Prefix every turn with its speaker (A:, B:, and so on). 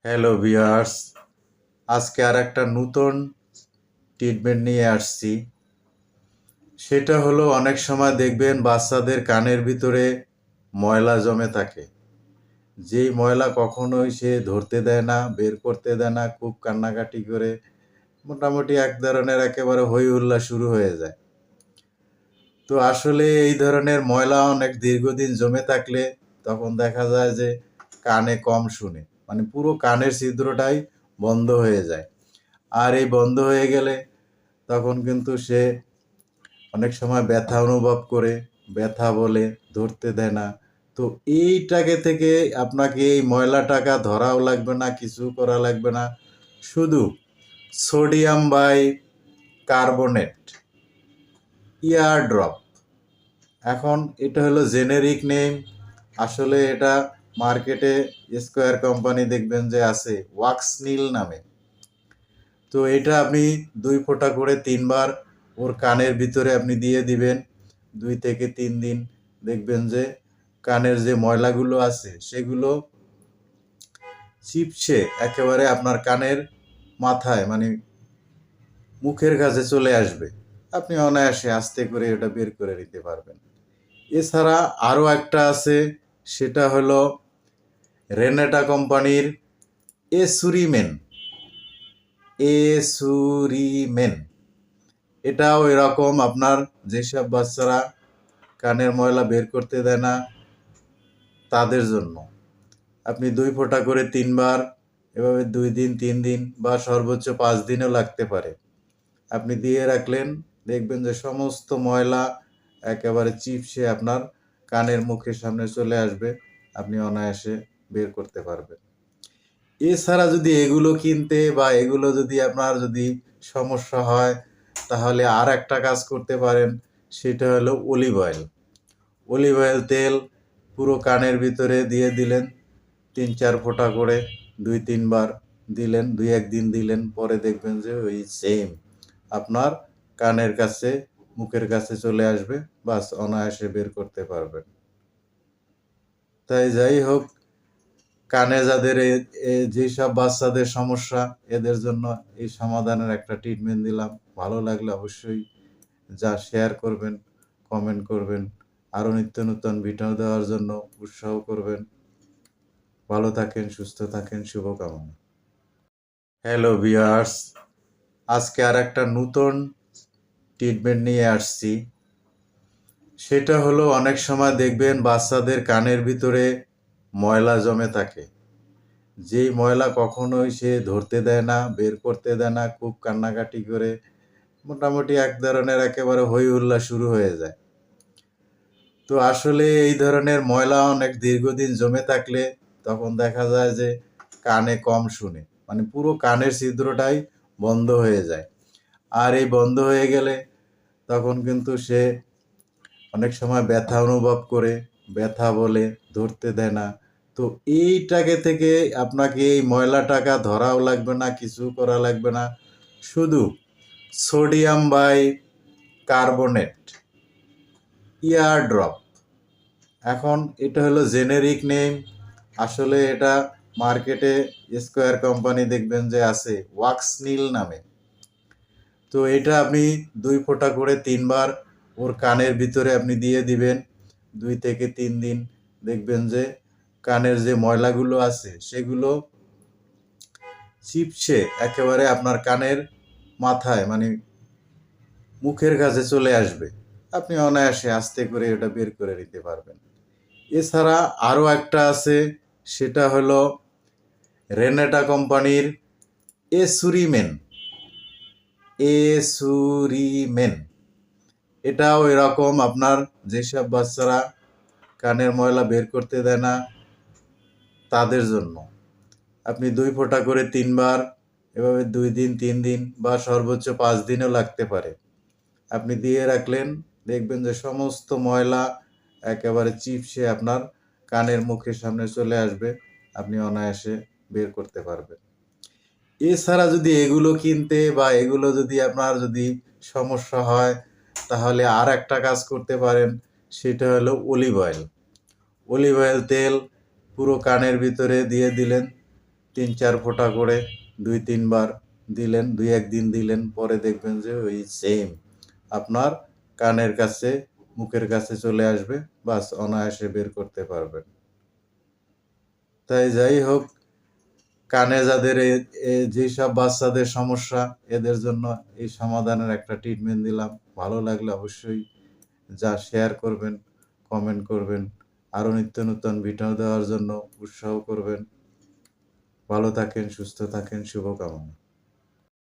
A: Hello viewers, আজকে আর একটা নতুন ট্রিটমেন্ট নিয়ে আসছি। সেটা হলো অনেক সময় দেখবেন বাচ্চাদের কানের ভিতরে ময়লা জমে থাকে। যেই ময়লা কখনোই সে ধরতে দেয় না, বের করতে দেয় না, খুব কান্নাকাটি করে মোটামুটি এক ধরনের একেবারে হই হুল্লা শুরু হয়ে যায়। তো আসলে এই ধরনের ময়লা অনেক দীর্ঘদিন জমে থাকলে তখন দেখা যায় যে কানে কম শুনে, মানে পুরো কানের ছিদ্রটাই বন্ধ হয়ে যায়। আর এই বন্ধ হয়ে গেলে তখন কিন্তু সে অনেক সময় ব্যথা অনুভব করে, ব্যথা বলে, ধরতে দেয় না। তো এইটাকে থেকে আপনাকে এই ময়লাটাকে ধরাও লাগবে না, কিছু করা লাগবে না। শুধু সোডিয়াম কার্বনেট ইয়ার ড্রপ, এখন এটা হলো জেনেরিক নেম। আসলে এটা মার্কেটে স্কোয়ার কোম্পানি দেখবেন যে আছে ওয়াক্সনিল নামে। তো এটা আপনি 2 ফোঁটা করে 3 বার ওর কানের ভিতরে আপনি দিয়ে দিবেন। 2 থেকে 3 দিন দেখবেন যে কানের যে ময়লাগুলো আছে সেগুলো চিপসে একেবারে আপনার কানের মাথায়, মানে মুখের কাছে চলে আসবে। আপনি অনায়াসে আস্তে করে এটা বের করে নিতে পারবেন। এছাড়া আরও একটা আছে, সেটা হলো রেনেটা কোম্পানির এসুরিমেন। এসুরিমেন এটাও এরকম, আপনার যেসব বাচ্চারা কানের ময়লা বের করতে দেয় না তাদের জন্য। আপনি 2 ফোঁটা করে 3 বার এভাবে 2 দিন 3 দিন বা সর্বোচ্চ 5 দিনও লাগতে পারে আপনি দিয়ে রাখলেন, দেখবেন যে সমস্ত ময়লা একেবারে চিপসে আপনার কানের মুখের সামনে চলে আসবে। আপনি অনায়াসে বের করতে পারবেন। এছাড়া যদি এগুলো কিনতে বা এগুলো যদি আপনার যদি সমস্যা হয়, তাহলে আর একটা কাজ করতে পারেন, সেটা হলো অলিভ অয়েল। অলিভ অয়েল তেল পুরো কানের ভিতরে দিয়ে দিলেন 3-4 ফোঁটা করে, 2-3 বার দিলেন, 2-1 দিন দিলেন, পরে দেখবেন যে ওই সেম আপনার কানের কাছে, মুখের কাছে চলে আসবে, বাস অনায়াসে বের করতে পারবেন। তাই যাই হোক, কানে যাদের যেসব বাচ্চাদের সমস্যা, এদের জন্য এই সমাধানের একটা ট্রিটমেন্ট দিলাম। ভালো লাগলে অবশ্যই শেয়ার করবেন, কমেন্ট করবেন। আরও নিত্য নতুন ভিডিও দেওয়ার জন্য উৎসাহ করবেন। ভালো থাকেন, সুস্থ থাকেন, শুভকামনা। হ্যালো ভিউয়ার্স, আজকে আর একটা নতুন ট্রিটমেন্ট নিয়ে আসছি। সেটা হলো অনেক সময় দেখবেন বাচ্চাদের কানের ভিতরে ময়লা জমে থাকে। যেই ময়লা কখনোই সে ধরতে দেয় না, বের করতে দেয় না, খুব কান্নাকাটি করে মোটামুটি এক ধরনের একেবারে হই হুল্লা শুরু হয়ে যায়। তো আসলে এই ধরনের ময়লা অনেক দীর্ঘদিন জমে থাকলে তখন দেখা যায় যে কানে কম শুনে, মানে পুরো কানের ছিদ্রটাই বন্ধ হয়ে যায়। আর এই বন্ধ হয়ে গেলে তখন কিন্তু সে অনেক সময় ব্যথা অনুভব করে, ব্যথা বলে, ধরতে দেয় না। তো এইটাকে থেকে আপনাকে এই ময়লাটাকে ধরাও লাগবে না, কিছু করা লাগবে না। শুধু সোডিয়াম কার্বনেট ইয়ার ড্রপ, এখন এটা হলো জেনেরিক নেম। আসলে এটা মার্কেটে স্কোয়ার কোম্পানি দেখবেন যে আছে ওয়াক্সনিল নামে। তো এটা আপনি 2 ফোঁটা করে 3 বার ওর কানের ভিতরে আপনি দিয়ে দিবেন। 2 থেকে 3 দিন দেখবেন যে কানের যে ময়লাগুলো আছে সেগুলো চিপসে একেবারে আপনার কানের মাথায়, মানে মুখের কাছে চলে আসবে। আপনি অনায়াসে আস্তে করে এটা বের করে নিতে পারবেন। এছাড়া আরও একটা আছে, সেটা হলো রেনেটা কোম্পানির এসুরিমেন। এসুরিমেন এটাও এরকম, আপনার যেসব বাচ্চারা কানের ময়লা বের করতে দেয় না তাদের জন্য। আপনি 2 ফোঁটা করে 3 বার এভাবে 2 দিন 3 দিন বা সর্বোচ্চ 5 দিনও লাগতে পারে আপনি দিয়ে রাখলেন, দেখবেন যে সমস্ত ময়লা একেবারে চিপসে আপনার কানের মুখের সামনে চলে আসবে। আপনি অনায়াসে বের করতে পারবেন। এছাড়া যদি এগুলো কিনতে বা এগুলো যদি আপনার যদি সমস্যা হয়, তাহলে আর একটা কাজ করতে পারেন, সেটা হলো অলিভ অয়েল। অলিভ অয়েল তেল পুরো কানের ভিতরে দিয়ে দিলেন 3-4 ফোঁটা করে 2-3 বার দিলেন, 2-1 দিন দিলেন, পরে দেখবেন যে ওই সেম আপনার কানের কাছে, মুখের কাছে চলে আসবে, বাস অনায়াসে বের করতে পারবেন। তাই যাই হোক, কানে যাদের যেসব বাচ্চাদের সমস্যা, এদের জন্য এই সমাধানের একটা ট্রিটমেন্ট দিলাম। ভালো লাগলে অবশ্যই শেয়ার করবেন, কমেন্ট করবেন। আরও নিত্য নতুন ভিডিও দেওয়ার জন্য উৎসাহ করবেন। ভালো থাকেন, সুস্থ থাকেন, শুভকামনা।